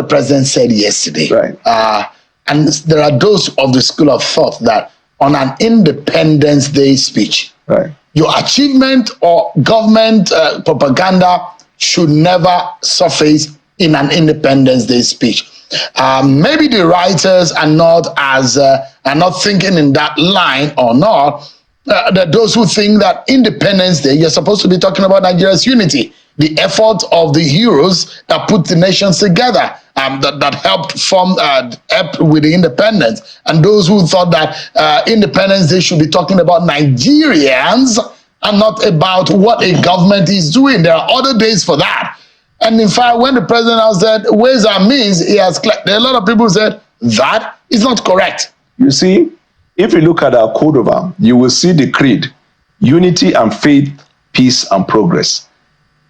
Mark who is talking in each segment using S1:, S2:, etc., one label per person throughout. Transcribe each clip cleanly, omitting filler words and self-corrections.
S1: the president said yesterday.
S2: Right.
S1: And there are those of the school of thought that on an Independence Day speech,
S2: Right.
S1: your achievement or government propaganda should never surface in an Independence Day speech. Maybe the writers are not thinking in that line or not. Those who think that Independence Day, you're supposed to be talking about Nigeria's unity, the effort of the heroes that put the nations together, that helped form help with the independence, and those who thought that Independence Day should be talking about Nigerians and not about what a government is doing. There are other days for that. And in fact, when the president has said ways and means, there are a lot of people said that is not correct.
S2: You see, if you look at our code of arms, you will see the creed: unity and faith, peace and progress.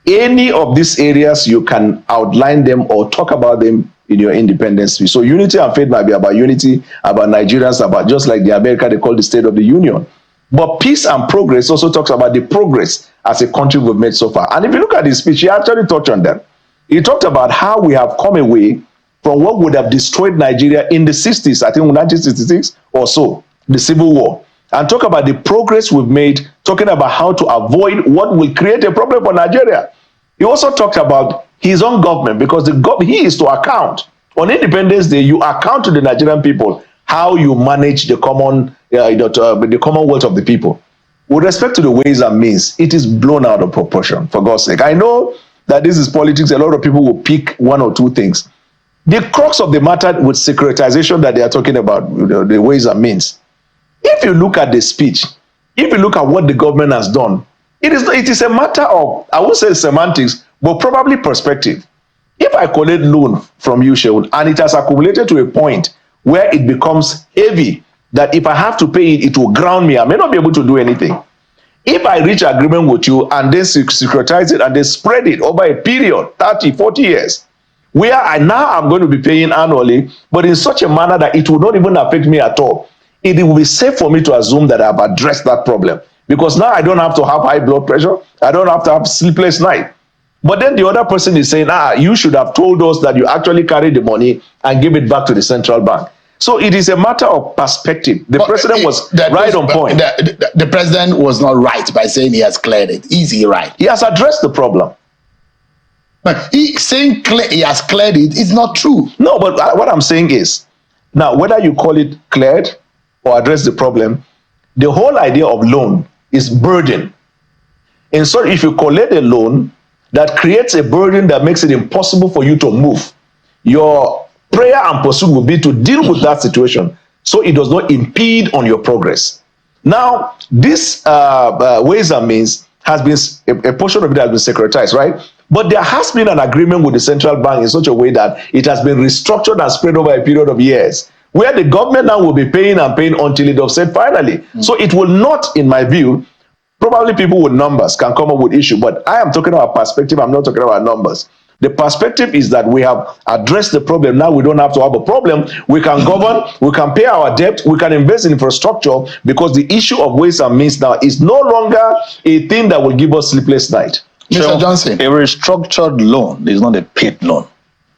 S2: Any of these areas, you can outline them or talk about them in your independence speech. So unity and faith might be about unity, about Nigerians, about just like the America they call the State of the Union. But peace and progress also talks about the progress as a country we've made so far. And if you look at his speech, he actually touched on them. He talked about how we have come away from what would have destroyed Nigeria in the 60s, I think 1966 or so, the Civil War. And talk about the progress we've made, talking about how to avoid what will create a problem for Nigeria. He also talked about his own government, because he is to account. On Independence Day, you account to the Nigerian people how you manage the the commonwealth of the people. With respect to the ways and means, it is blown out of proportion, for God's sake. I know that this is politics. A lot of people will pick one or two things. The crux of the matter with securitization that they are talking about, the ways and means, if you look at the speech, if you look at what the government has done, it is a matter of, I won't say semantics, but probably perspective. If I collect loan from you, Shehu, and it has accumulated to a point where it becomes heavy, that if I have to pay it, it will ground me. I may not be able to do anything. If I reach agreement with you and then securitize it and then spread it over a period, 30, 40 years, where I'm going to be paying annually, but in such a manner that it will not even affect me at all, it will be safe for me to assume that I've addressed that problem. Because now I don't have to have high blood pressure. I don't have to have sleepless night. But then the other person is saying, you should have told us that you actually carried the money and give it back to the central bank. So it is a matter of perspective. The president was right on point.
S1: The president was not right by saying he has cleared it. Is he right?
S2: He has addressed the problem.
S1: But he saying he has cleared it is not true.
S2: No, but what I'm saying is, now whether you call it cleared or address the problem, the whole idea of loan is burden. And so if you collect a loan that creates a burden that makes it impossible for you to move, your prayer and pursuit will be to deal with that situation so it does not impede on your progress. Now, this ways and means has been, a portion of it has been securitized, right? But there has been an agreement with the central bank in such a way that it has been restructured and spread over a period of years, where the government now will be paying and paying until it offset finally. So it will not, in my view, probably people with numbers can come up with issue, but I am talking about perspective. I'm not talking about numbers. The perspective is that we have addressed the problem. Now we don't have to have a problem. We can govern, we can pay our debt, we can invest in infrastructure, because the issue of ways and means now is no longer a thing that will give us sleepless night.
S1: Mr. Johnson,
S3: a restructured loan is not a paid loan.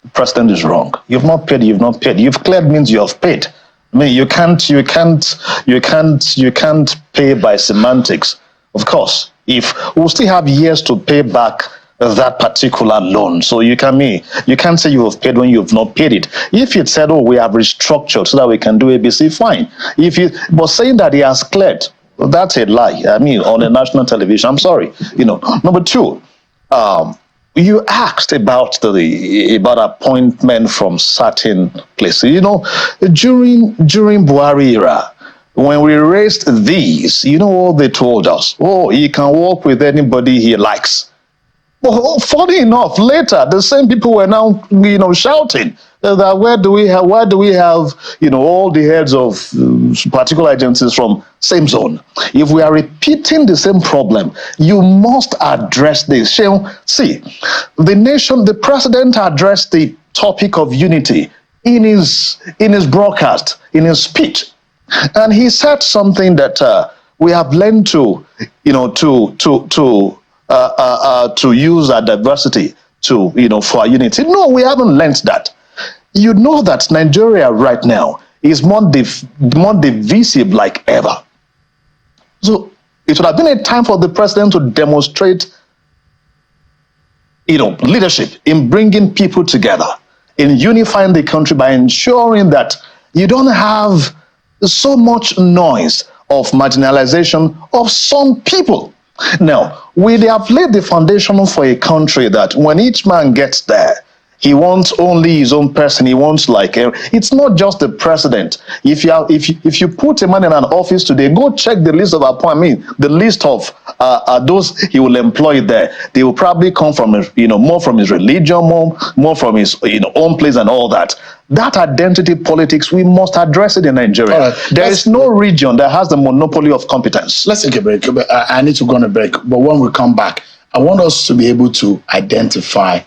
S3: The president is wrong. You've not paid. You've not paid. You've cleared means you have paid. I mean, you can't pay by semantics. Of course, if we'll still have years to pay back that particular loan, so you can't say you have paid when you have not paid it. If you said, "Oh, we have restructured so that we can do ABC," fine. But saying that he has cleared, that's a lie. I mean, on a national television, I'm sorry. Number two, you asked about appointment from certain places. During Buhari era, when we raised these, what they told us? Oh, he can work with anybody he likes. Well, funny enough, later the same people were now, shouting that why do we have, all the heads of particular agencies from same zone? If we are repeating the same problem, you must address this. See, the president addressed the topic of unity in his broadcast, in his speech, and he said something that we have learned to use our diversity for our unity. No, we haven't learned that. you know that Nigeria right now is more divisive like ever. So it would have been a time for the president to demonstrate, leadership in bringing people together, in unifying the country by ensuring that you don't have so much noise of marginalization of some people. Now, we have laid the foundation for a country that when each man gets there, he wants only his own person. He wants it's not just the president. If you put a man in an office today, go check the list of appointments, the list of those he will employ there. They will probably come from more from his religion, more from his own place and all that. That identity politics, we must address it in Nigeria. Right. There is no region that has the monopoly of competence.
S1: Let's take a break. I need to go on a break, but when we come back, I want us to be able to identify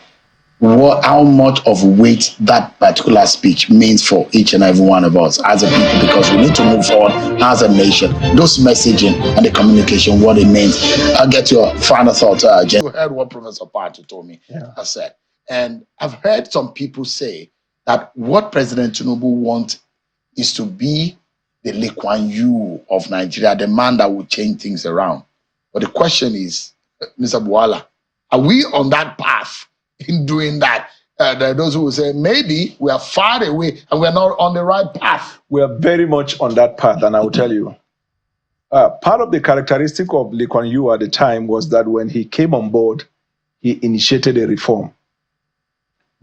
S1: how much of weight that particular speech means for each and every one of us as a people, because we need to move forward as a nation. Those messaging and the communication, what it means. I'll get your final thoughts, Jen. You heard what Professor Party told me. Yeah. I said, and I've heard some people say that what President Tinubu wants is to be the Lee Kuan Yew of Nigeria, the man that will change things around. But the question is, Mr. Bwala, are we on that path in doing that? There are those who will say maybe we are far away and we're not on the right path.
S2: We are very much on that path, and I will tell you. Part of the characteristic of Lee Kuan Yew at the time was that when he came on board, he initiated a reform.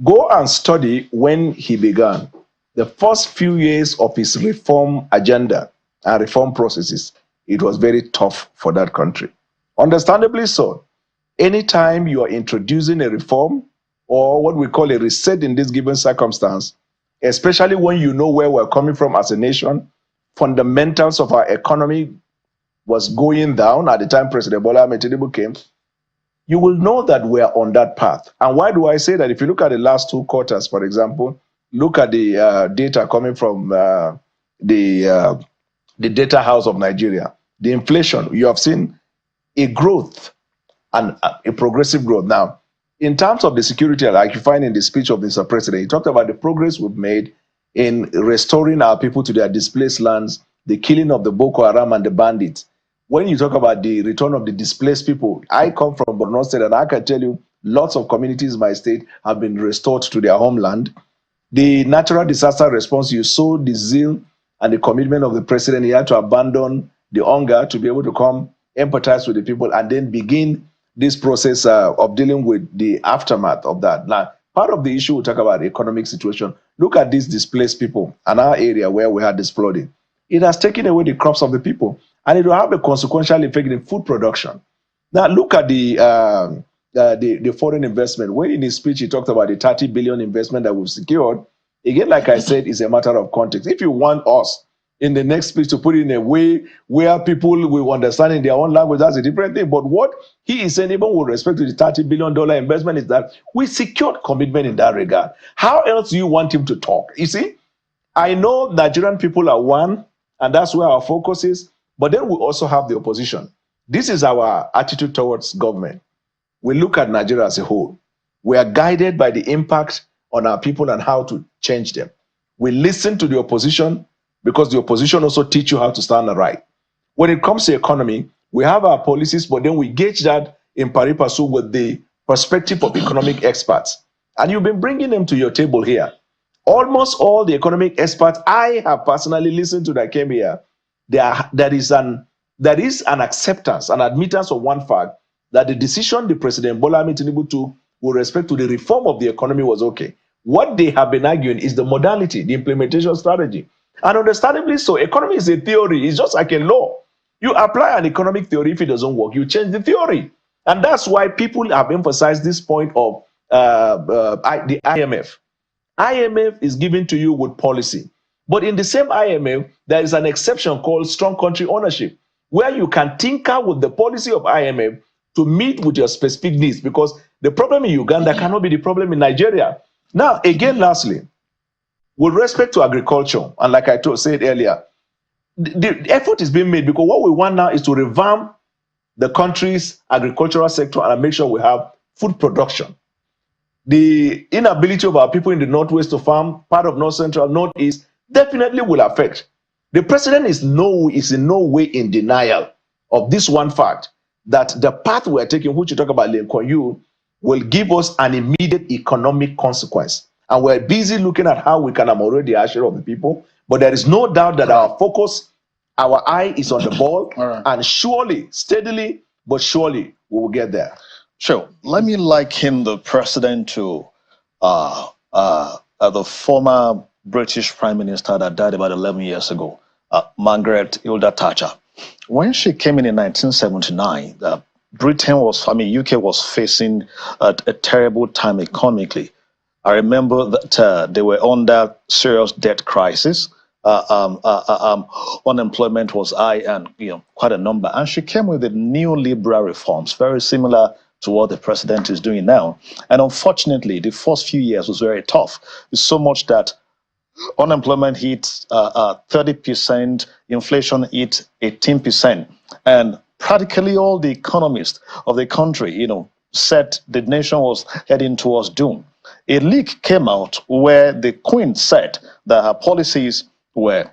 S2: Go and study when he began. The first few years of his reform agenda and reform processes, it was very tough for that country. Understandably so. Anytime you are introducing a reform or what we call a reset in this given circumstance, especially when you know where we're coming from as a nation, fundamentals of our economy was going down at the time President Bwala Tinubu came, you will know that we are on that path. And why do I say that? If you look at the last 2 quarters, for example, look at the data coming from the data house of Nigeria. The inflation, you have seen a growth and a progressive growth. Now, in terms of the security, like you find in the speech of Mr. President, he talked about the progress we've made in restoring our people to their displaced lands, the killing of the Boko Haram and the bandits. When you talk about the return of the displaced people, I come from Borno State, and I can tell you lots of communities in my state have been restored to their homeland. The natural disaster response, you saw the zeal and the commitment of the president. He had to abandon the hunger to be able to come empathize with the people and then begin this process of dealing with the aftermath of that. Now, part of the issue we talk about the economic situation. Look at these displaced people in our area where we had this flooding. It has taken away the crops of the people, and it will have a consequential effect in food production. Now, look at the foreign investment. When in his speech he talked about the 30 billion investment that we've secured, again, like I said, it's a matter of context. If you want us in the next speech to put it in a way where people will understand in their own language, that's a different thing. But what he is saying, even with respect to the $30 billion investment, is that we secured commitment in that regard. How else do you want him to talk? You see, I know Nigerian people are one, and that's where our focus is. But then we also have the opposition. This is our attitude towards government. We look at Nigeria as a whole. We are guided by the impact on our people and how to change them. We listen to the opposition because the opposition also teach you how to stand right. When it comes to economy, we have our policies, but then we gauge that in pari passu with the perspective of economic experts. And you've been bringing them to your table here. Almost all the economic experts I have personally listened to that came here, there is an acceptance, an admittance of one fact, that the decision the President Bwala Tinubu took with respect to the reform of the economy was okay. What they have been arguing is the modality, the implementation strategy. And understandably so, economy is a theory. It's just like a law. You apply an economic theory. If it doesn't work, you change the theory. And that's why people have emphasized this point of the IMF. IMF is given to you with policy. But in the same IMF, there is an exception called strong country ownership, where you can tinker with the policy of IMF to meet with your specific needs, because the problem in Uganda cannot be the problem in Nigeria. Now, again, lastly, with respect to agriculture, and like I said earlier, the effort is being made because what we want now is to revamp the country's agricultural sector and make sure we have food production. the inability of our people in the Northwest to farm, part of North Central, Northeast, definitely will affect. The president is in no way in denial of this one fact, that the path we're taking, which you talk about, Lincoln, you will give us an immediate economic consequence. And we're busy looking at how we can ameliorate the hardship of the people. But there is no doubt that our focus, our eye is on the ball, and surely, steadily, but surely, we will get there.
S3: Sure. Let me liken the president to the former British Prime Minister that died about 11 years ago, Margaret Hilda Thatcher. When she came in 1979, Britain was, UK was facing a terrible time economically. I remember that they were under serious debt crisis. Unemployment was high, and quite a number. And she came with the new liberal reforms, very similar to what the president is doing now. And unfortunately, the first few years was very tough. It's so much that unemployment hit 30%, inflation hit 18%, and practically all the economists of the country, said the nation was heading towards doom. A leak came out where the Queen said that her policies were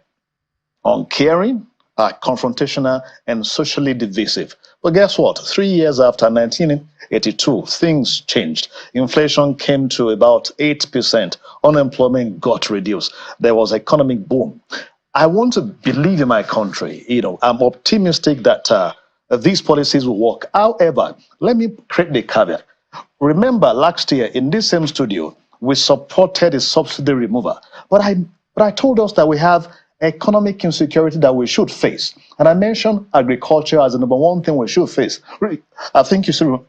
S3: uncaring, confrontational, and socially divisive. But guess what? 3 years after 1982, things changed. Inflation came to about 8%. Unemployment got reduced. There was economic boom. I want to believe in my country. I'm optimistic that these policies will work. However, let me create the caveat. Remember, last year in this same studio, we supported a subsidy removal. But I told us that we have economic insecurity that we should face. And I mentioned agriculture as the number one thing we should face. Really, I think you should. Okay.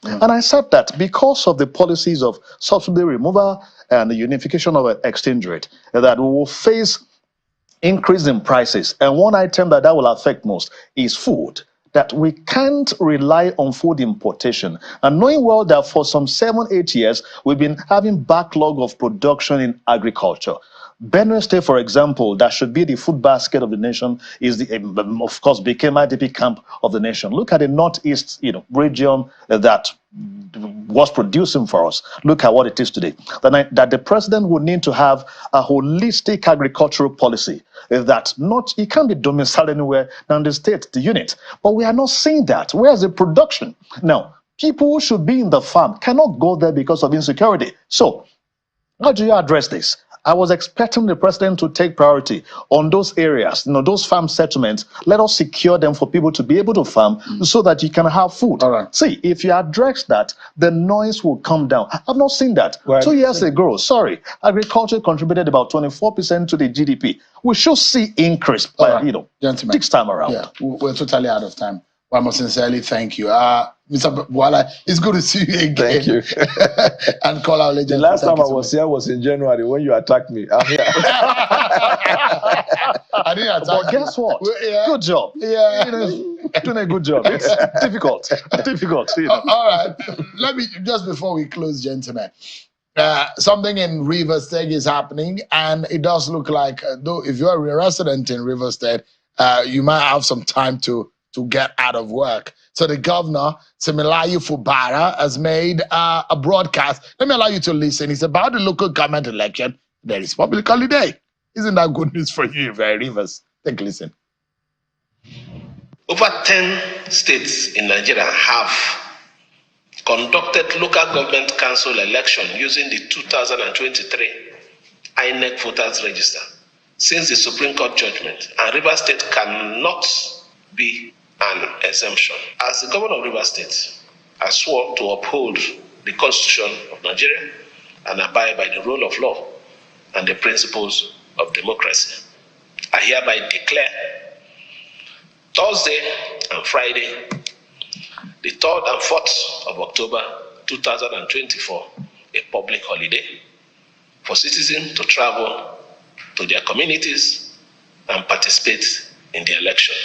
S3: Yeah. And I said that because of the policies of subsidy removal and the unification of an exchange rate, that we will face increase in prices. And one item that will affect most is food. That we can't rely on food importation. And knowing well that for some 7-8 years, we've been having backlog of production in agriculture. Benue State, for example, that should be the food basket of the nation, is of course became IDP camp of the nation. Look at the northeast, region that was producing for us. Look at what it is today. That the president would need to have a holistic agricultural policy. That it can't be domiciled anywhere than the state, the unit. But we are not seeing that. Where's the production? Now, people who should be in the farm cannot go there because of insecurity. So, how do you address this? I was expecting the president to take priority on those areas, those farm settlements. Let us secure them for people to be able to farm so that you can have food. All right. See, if you address that, the noise will come down. I've not seen that. Right. 2 years ago, agriculture contributed about 24% to the GDP. We should see increase, this time around.
S1: Yeah, we're totally out of time. Well, I must sincerely thank you. Mr. Bwala, it's good to see you again.
S2: Thank you.
S1: And call our legend.
S2: The last time I was here was in January when you attacked me. I'm here.
S1: I didn't attack you.
S3: But guess what?
S1: Yeah.
S3: Good job.
S1: Yeah.
S3: Doing a good job. It's difficult.
S1: All right. Let me, just before we close, gentlemen, something in River State is happening, and it does look like, though, if you're a resident in River State, you might have some time to get out of work. So the governor, Similayo Fubara, has made a broadcast. Let me allow you to listen. It's about the local government election. There is public holiday. Isn't that good news for you, Rivers? Take a listen.
S4: Over 10 states in Nigeria have conducted local government council election using the 2023 INEC voters register since the Supreme Court judgment, and Rivers State cannot be an exemption. As the governor of Rivers State, I swore to uphold the Constitution of Nigeria and abide by the rule of law and the principles of democracy. I hereby declare Thursday and Friday, the 3rd and 4th of October 2024, a public holiday for citizens to travel to their communities and participate in the election.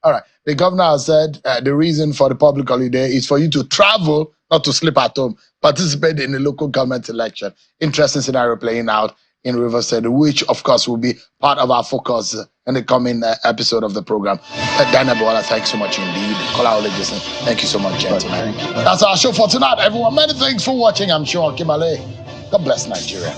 S1: All right. The governor has said the reason for the public holiday is for you to travel, not to sleep at home, participate in the local government election. Interesting scenario playing out in Rivers State, which of course will be part of our focus in the coming episode of the program. Daniel Bwala, thanks so much indeed. Kola Jason, thank you so much, gentlemen. That's our show for tonight, everyone. Many thanks for watching. I'm sure Kimale. God bless Nigeria.